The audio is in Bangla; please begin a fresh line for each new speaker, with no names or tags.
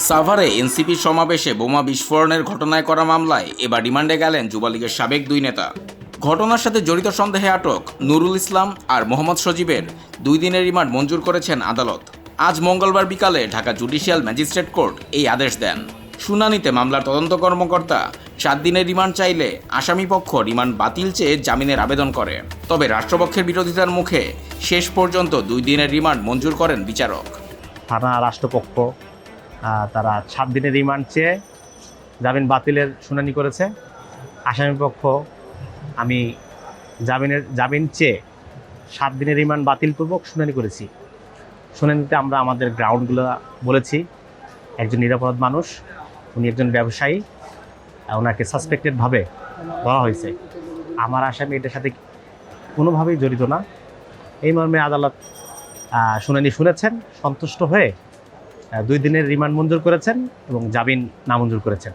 সাভারে এনসিপির সমাবেশে বোমা বিস্ফোরণের ঘটনায় করা মামলায় এবার রিমান্ডে গেলেন যুবলীগের সাবেক দুই নেতা। ঘটনার সাথে জড়িত সন্দেহে আটক নুরুল ইসলাম আর মোহাম্মদ সজীবের 2 দিনের রিমান্ড মঞ্জুর করেছেন আদালত। আজ মঙ্গলবার বিকালে ঢাকা জুডিশিয়াল ম্যাজিস্ট্রেট কোর্ট এই আদেশ দেন। শুনানিতে মামলার তদন্ত কর্মকর্তা 7 দিনের রিমান্ড চাইলে আসামিপক্ষ রিমান্ড বাতিল চেয়ে জামিনের আবেদন করে। তবে রাষ্ট্রপক্ষের বিরোধিতার মুখে শেষ পর্যন্ত 2 দিনের রিমান্ড মঞ্জুর করেন বিচারক।
থানা রাষ্ট্রপক্ষ তারা 7 দিনের রিমান্ড চেয়ে জামিন বাতিলের শুনানি করেছে। আসামিপক্ষ আমি জামিন চেয়ে 7 দিনের রিমান্ড বাতিলপূর্বক শুনানি করেছি। শুনানিতে আমরা আমাদের গ্রাউন্ডগুলো বলেছি। একজন নিরাপরাধ মানুষ, উনি একজন ব্যবসায়ী, ওনাকে সাসপেক্টেডভাবে ধরা হয়েছে। আমার আসামি এটার সাথে কোনোভাবেই জড়িত না। এই মর্মে আদালত শুনানি শুনেছেন, সন্তুষ্ট হয়ে 2 দিনের রিমান্ড মঞ্জুর করেছেন এবং জামিন নামঞ্জুর করেছেন।